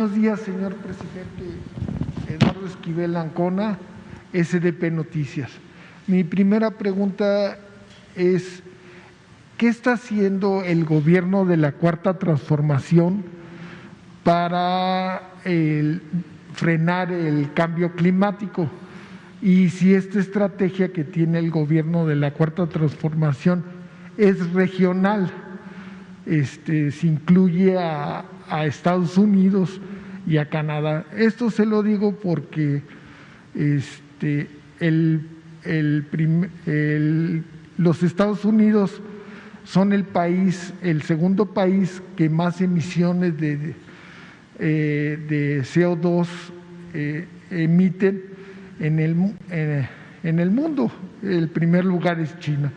Buenos días, señor presidente. Eduardo Esquivel Ancona, SDP Noticias. Mi primera pregunta es, ¿qué está haciendo el gobierno de la Cuarta Transformación para frenar el cambio climático? Y si esta estrategia que tiene el gobierno de la Cuarta Transformación es regional, se incluye a Estados Unidos y a Canadá. Esto se lo digo porque los Estados Unidos son el segundo país que más emisiones de CO2 emiten en el mundo. El primer lugar es China.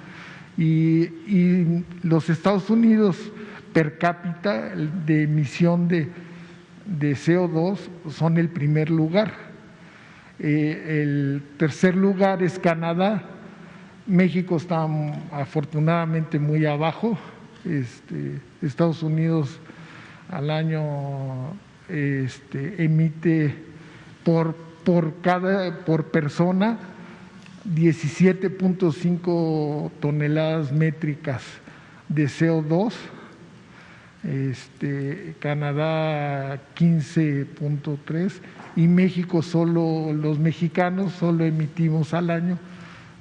Y los Estados Unidos per cápita de emisión de CO2 son el primer lugar. El tercer lugar es Canadá. México está afortunadamente muy abajo. Estados Unidos al año emite por persona 17.5 toneladas métricas de CO2, Canadá 15.3 y México los mexicanos solo emitimos al año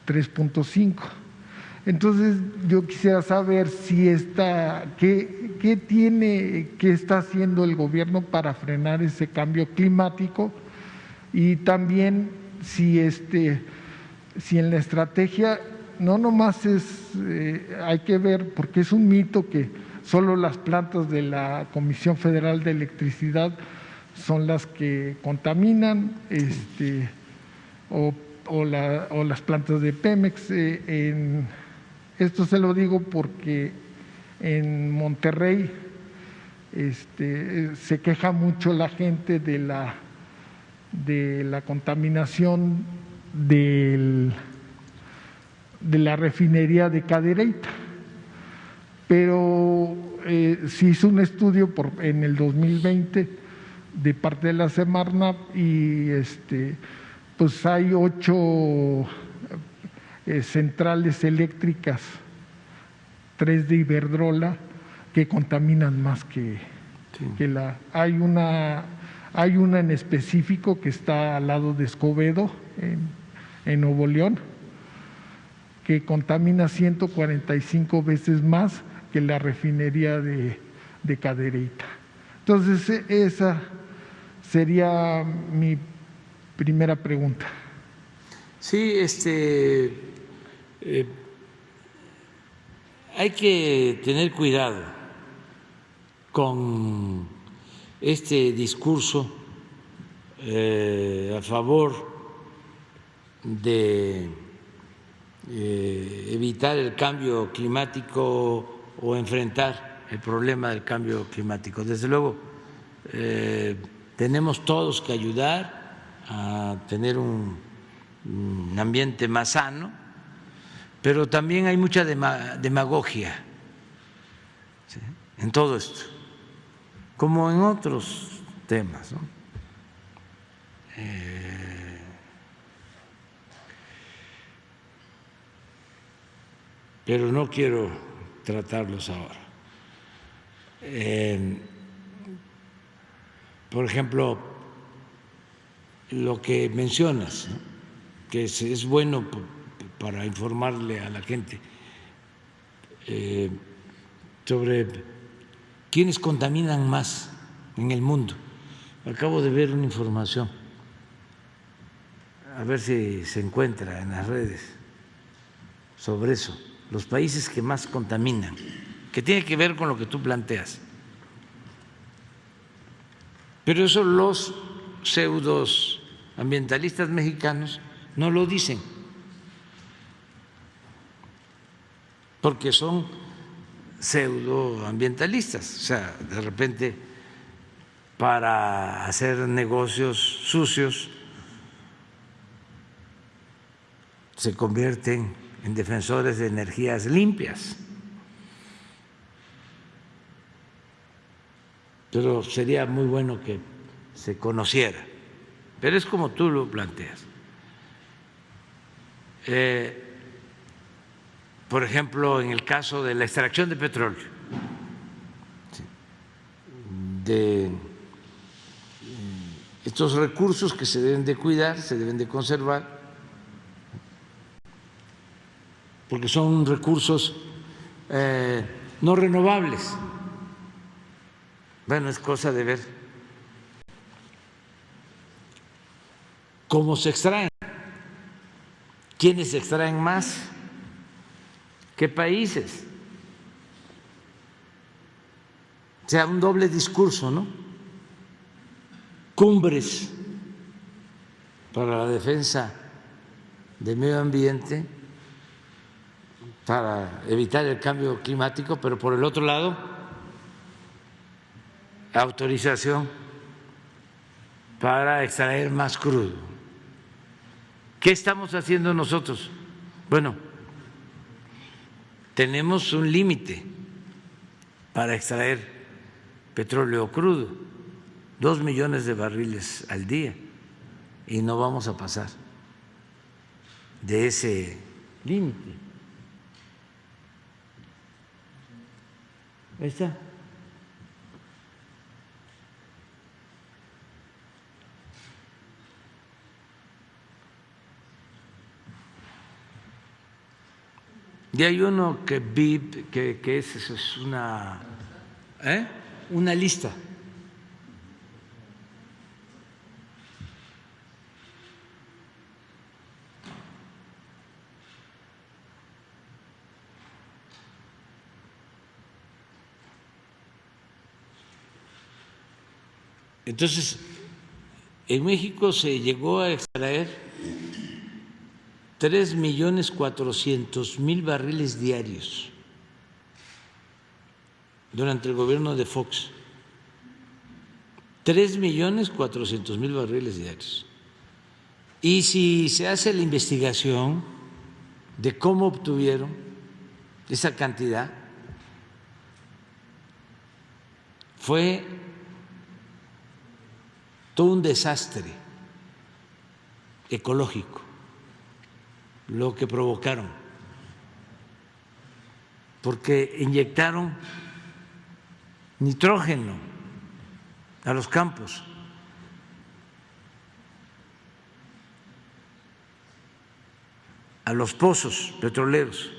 3.5. Entonces yo quisiera saber si qué está haciendo el gobierno para frenar ese cambio climático, y también si en la estrategia no nomás hay que ver, porque es un mito que solo las plantas de la Comisión Federal de Electricidad son las que contaminan, o las plantas de Pemex. Esto se lo digo porque en Monterrey se queja mucho la gente de la contaminación de la refinería de Cadereyta, pero se hizo un estudio en el 2020 de parte de la Semarnat y pues hay 8 centrales eléctricas, 3 de Iberdrola, que contaminan más que la… Hay una en específico que está al lado de Escobedo, en Nuevo León, que contamina 145 veces más que la refinería de Cadereyta. Entonces, esa sería mi primera pregunta. Sí, hay que tener cuidado con este discurso a favor de evitar el cambio climático o enfrentar el problema del cambio climático. Desde luego, tenemos todos que ayudar a tener un ambiente más sano, pero también hay mucha demagogia, ¿sí?, en todo esto, como en otros temas, ¿no? Pero no quiero tratarlos ahora. Por ejemplo, lo que mencionas, ¿no?, que es bueno para informarle a la gente sobre quiénes contaminan más en el mundo. Acabo de ver una información, a ver si se encuentra en las redes, sobre eso, los países que más contaminan, que tiene que ver con lo que tú planteas. Pero eso los pseudoambientalistas mexicanos no lo dicen, porque son pseudoambientalistas, o sea, de repente para hacer negocios sucios se convierten en defensores de energías limpias. Pero sería muy bueno que se conociera, pero es como tú lo planteas. Por ejemplo, en el caso de la extracción de petróleo, de estos recursos que se deben de cuidar, se deben de conservar, porque son recursos no renovables. Bueno, es cosa de ver cómo se extraen, quiénes se extraen más, qué países. O sea, un doble discurso, ¿no? Cumbres para la defensa del medio ambiente, para evitar el cambio climático, pero por el otro lado, autorización para extraer más crudo. ¿Qué estamos haciendo nosotros? Bueno, tenemos un límite para extraer petróleo crudo, 2 millones de barriles al día, y no vamos a pasar de ese límite. Ahí está. Y hay uno que vi que es una lista. Entonces, en México se llegó a extraer 3.400.000 barriles diarios durante el gobierno de Fox. 3.400.000 barriles diarios. Y si se hace la investigación de cómo obtuvieron esa cantidad, fue todo un desastre ecológico lo que provocaron, porque inyectaron nitrógeno a los campos, a los pozos petroleros,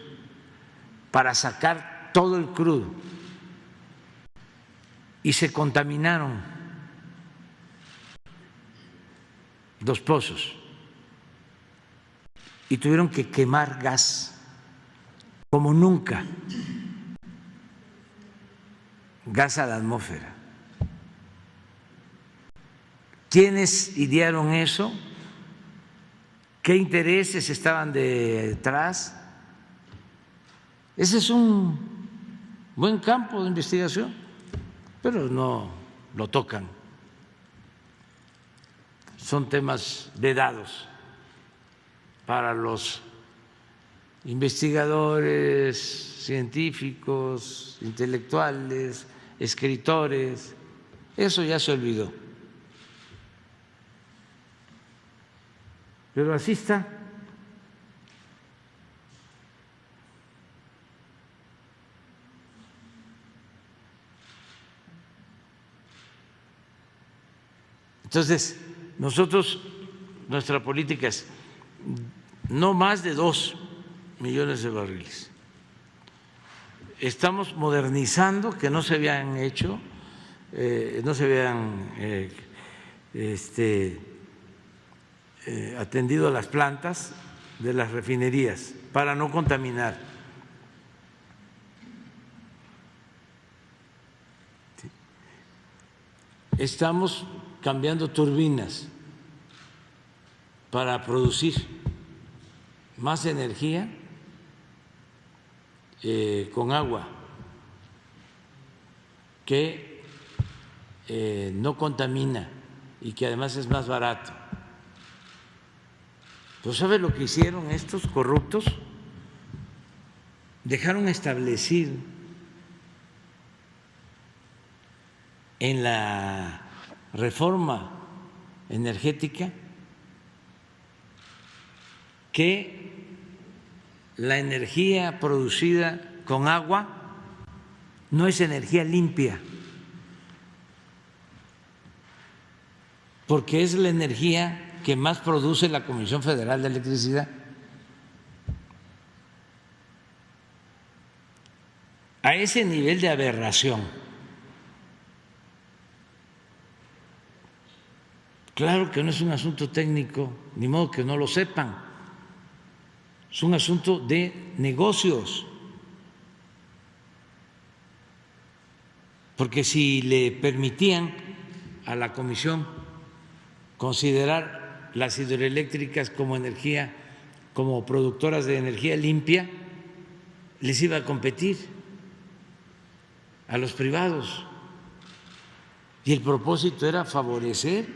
para sacar todo el crudo, y se contaminaron los pozos y tuvieron que quemar gas como nunca, gas a la atmósfera. ¿Quiénes idearon eso? ¿Qué intereses estaban detrás? Ese es un buen campo de investigación, pero no lo tocan. Son temas vedados para los investigadores, científicos, intelectuales, escritores. Eso ya se olvidó. Pero así está. Entonces, nosotros, nuestra política es no más de 2 millones de barriles. Estamos modernizando, que no se habían hecho, no se habían atendido a las plantas de las refinerías para no contaminar. Estamos cambiando turbinas para producir más energía con agua que no contamina y que además es más barato. ¿Pero sabe lo que hicieron estos corruptos? Dejaron establecido en la reforma energética que la energía producida con agua no es energía limpia, porque es la energía que más produce la Comisión Federal de Electricidad. A ese nivel de aberración, claro que no es un asunto técnico, ni modo que no lo sepan, es un asunto de negocios, porque si le permitían a la Comisión considerar las hidroeléctricas como energía, como productoras de energía limpia, les iba a competir a los privados. Y el propósito era favorecer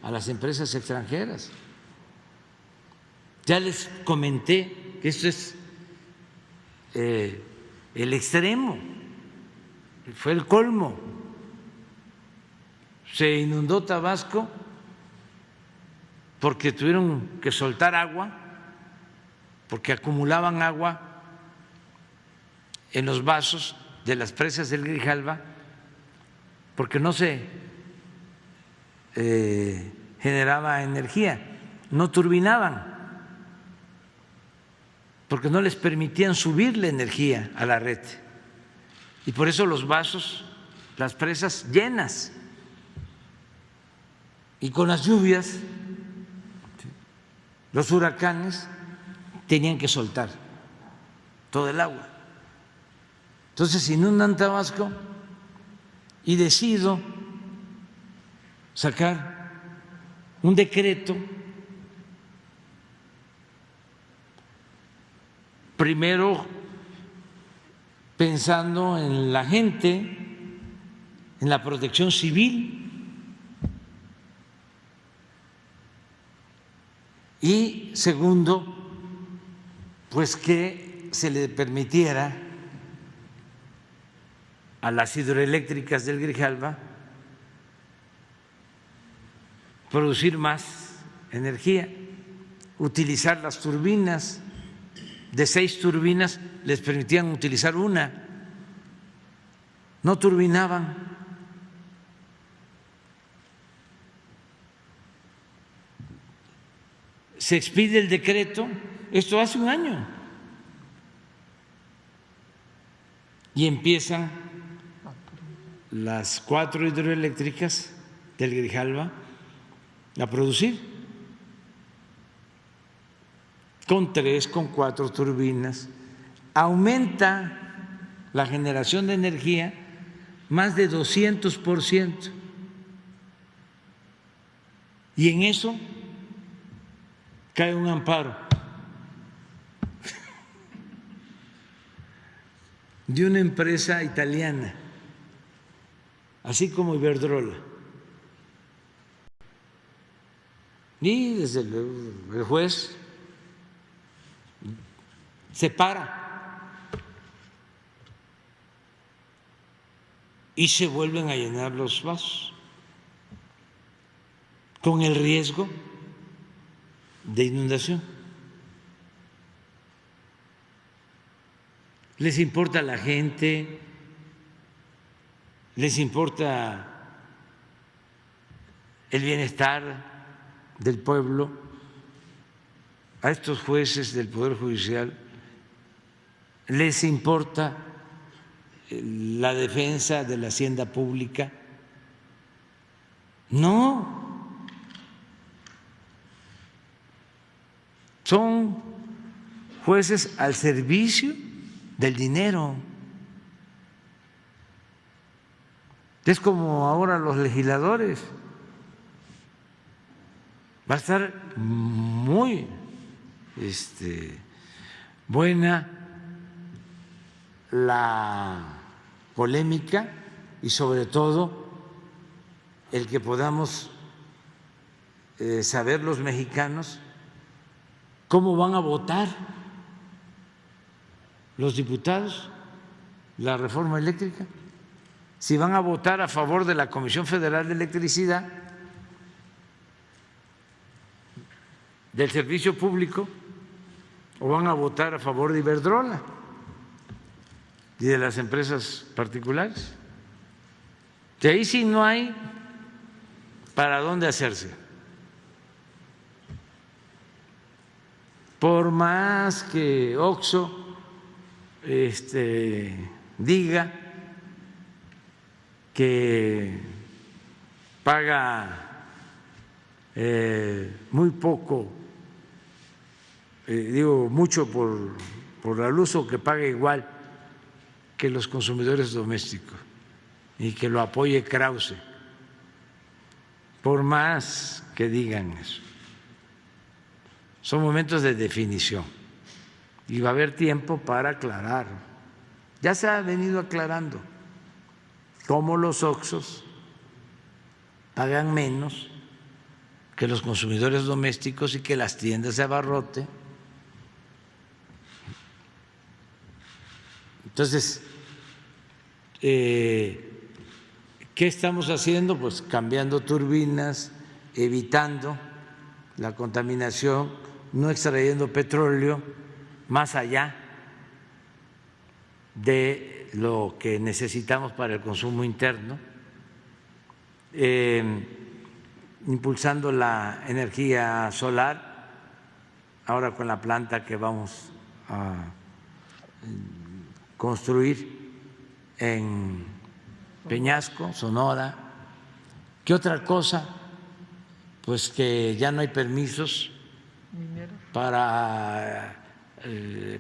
a las empresas extranjeras. Ya les comenté que esto es el extremo, fue el colmo. Se inundó Tabasco porque tuvieron que soltar agua, porque acumulaban agua en los vasos de las presas del Grijalva, porque no se generaba energía, no turbinaban, porque no les permitían subir la energía a la red. Y por eso los vasos, las presas llenas. Y con las lluvias, los huracanes tenían que soltar todo el agua. Entonces inundan Tabasco y decido sacar un decreto, primero pensando en la gente, en la protección civil, y segundo, pues que se le permitiera a las hidroeléctricas del Grijalva producir más energía, utilizar las turbinas. De 6 turbinas les permitían utilizar una, no turbinaban. Se expide el decreto, esto hace un año, y empiezan las 4 hidroeléctricas del Grijalva a producir con 3, con 4 turbinas. Aumenta la generación de energía más de 200%, y en eso cae un amparo de una empresa italiana, así como Iberdrola. Y desde luego el juez se para y se vuelven a llenar los vasos con el riesgo de inundación. Les importa a la gente, les importa el bienestar del pueblo. A estos jueces del Poder Judicial les importa la defensa de la hacienda pública. No, son jueces al servicio del dinero. Es como ahora los legisladores. Va a estar muy buena la polémica y sobre todo el que podamos saber los mexicanos cómo van a votar los diputados la reforma eléctrica, si van a votar a favor de la Comisión Federal de Electricidad del servicio público o van a votar a favor de Iberdrola y de las empresas particulares. De ahí sí no hay para dónde hacerse. Por más que Oxxo diga que paga muy poco, digo mucho por la luz, o que paga igual que los consumidores domésticos, y que lo apoye Krause, por más que digan eso. Son momentos de definición y va a haber tiempo para aclarar. Ya se ha venido aclarando cómo los Oxxos pagan menos que los consumidores domésticos y que las tiendas de abarrote. Entonces, ¿qué estamos haciendo? Pues cambiando turbinas, evitando la contaminación, no extrayendo petróleo más allá de lo que necesitamos para el consumo interno, impulsando la energía solar, ahora con la planta que vamos a construir en Peñasco, Sonora. ¿Qué otra cosa? Pues que ya no hay permisos para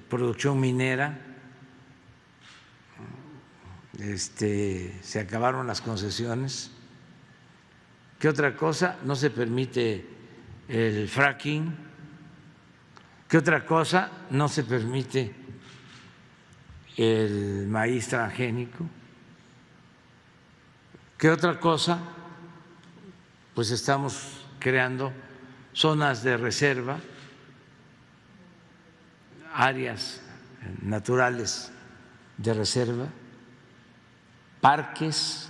producción minera, se acabaron las concesiones. ¿Qué otra cosa? No se permite el fracking. ¿Qué otra cosa? No se permite el maíz transgénico. ¿Qué otra cosa? Pues estamos creando zonas de reserva, áreas naturales de reserva, parques,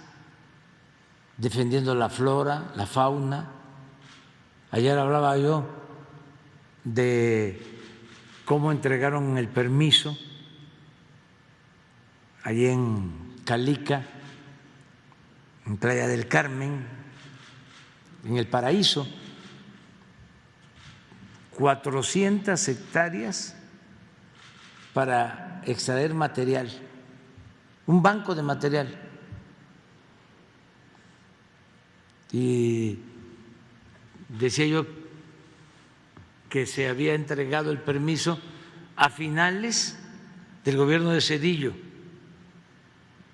defendiendo la flora, la fauna. Ayer hablaba yo de cómo entregaron el permiso allí en Calica, en Playa del Carmen, en El Paraíso, 400 hectáreas para extraer material, un banco de material. Y decía yo que se había entregado el permiso a finales del gobierno de Zedillo.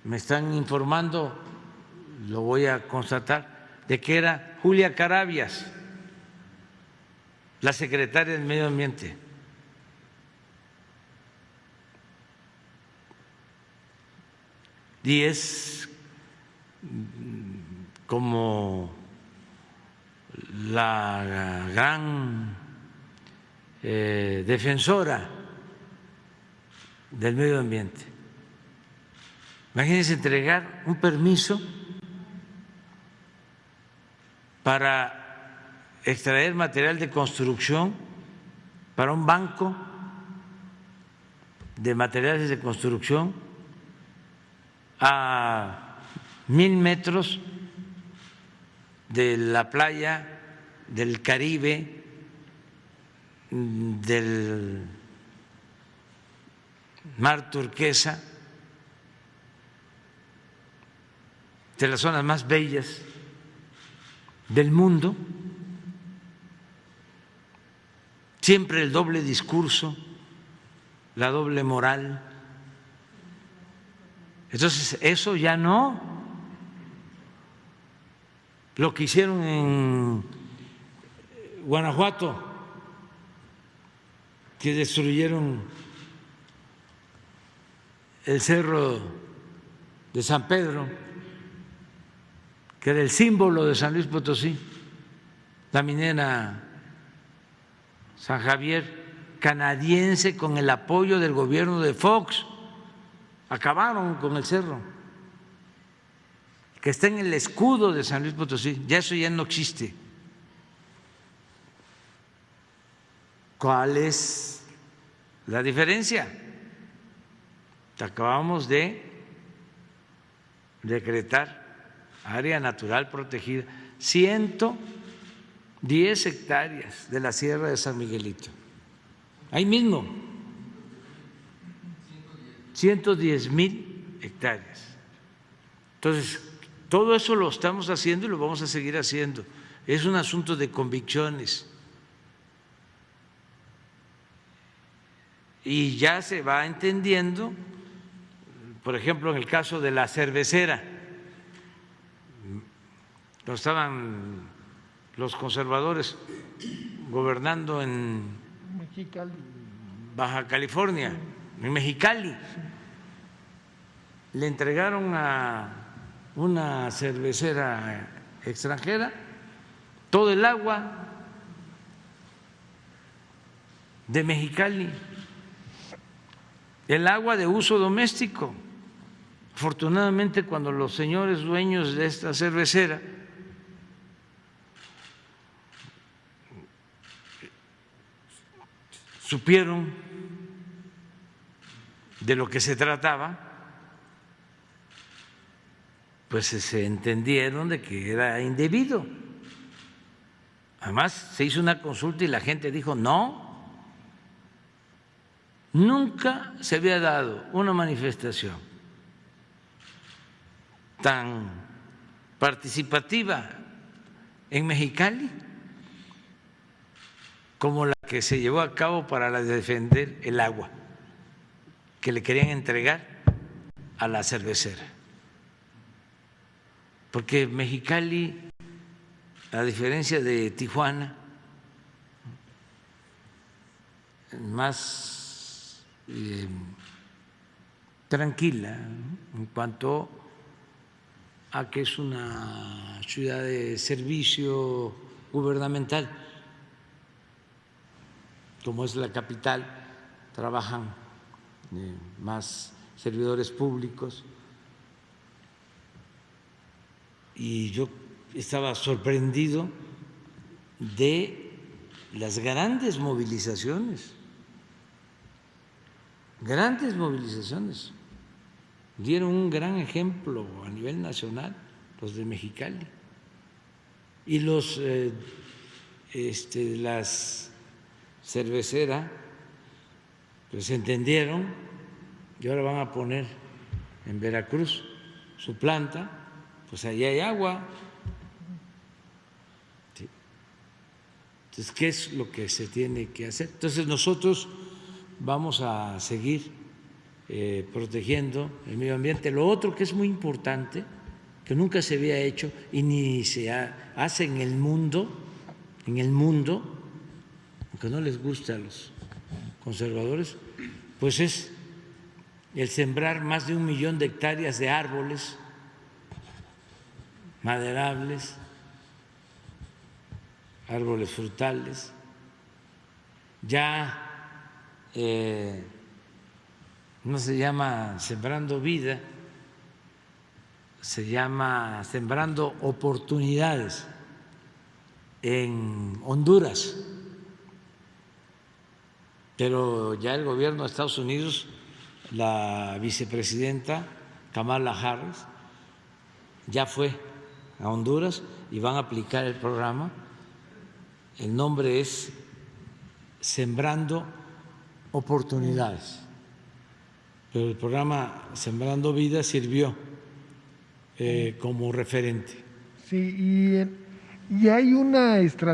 Me están informando, lo voy a constatar, de que era Julia Carabias, la secretaria del Medio Ambiente. Y es como la gran defensora del medio ambiente. Imagínense entregar un permiso para extraer material de construcción para un banco de materiales de construcción a 1000 metros de la playa del Caribe, del mar turquesa, de las zonas más bellas del mundo. Siempre el doble discurso, la doble moral. Entonces, eso ya no. Lo que hicieron en Guanajuato, que destruyeron el cerro de San Pedro, que era el símbolo de San Luis Potosí, la minera San Javier, canadiense, con el apoyo del gobierno de Fox, acabaron con el cerro, que está en el escudo de San Luis Potosí. Ya eso ya no existe. ¿Cuál es la diferencia? Acabamos de decretar área natural protegida, 110 hectáreas de la Sierra de San Miguelito. Ahí mismo, 110,000 hectáreas. Entonces, todo eso lo estamos haciendo y lo vamos a seguir haciendo. Es un asunto de convicciones. Y ya se va entendiendo, por ejemplo, en el caso de la cervecera, cuando estaban los conservadores gobernando en Mexicali. Baja California, en Mexicali, le entregaron a una cervecera extranjera todo el agua de Mexicali, el agua de uso doméstico. Afortunadamente, cuando los señores dueños de esta cervecera supieron de lo que se trataba, pues se entendieron de que era indebido. Además, se hizo una consulta y la gente dijo no. Nunca se había dado una manifestación tan participativa en Mexicali como la que se llevó a cabo para defender el agua que le querían entregar a la cervecera. Porque Mexicali, a diferencia de Tijuana, más tranquila en cuanto a que es una ciudad de servicio gubernamental, como es la capital, trabajan más servidores públicos, y yo estaba sorprendido de las grandes movilizaciones. Dieron un gran ejemplo a nivel nacional los de Mexicali, y los las cerveceras pues entendieron y ahora van a poner en Veracruz su planta, pues allí hay agua. ¿Sí? Entonces, ¿qué es lo que se tiene que hacer? Entonces, nosotros vamos a seguir protegiendo el medio ambiente. Lo otro que es muy importante, que nunca se había hecho y ni se hace en el mundo, aunque no les guste a los conservadores, pues es el sembrar más de 1 millón de hectáreas de árboles maderables, árboles frutales. Ya no se llama Sembrando Vida, se llama Sembrando Oportunidades en Honduras, pero ya el gobierno de Estados Unidos, la vicepresidenta Kamala Harris, ya fue a Honduras y van a aplicar el programa. El nombre es Sembrando Oportunidades, pero el programa Sembrando Vida sirvió como referente. Sí, y hay una estrategia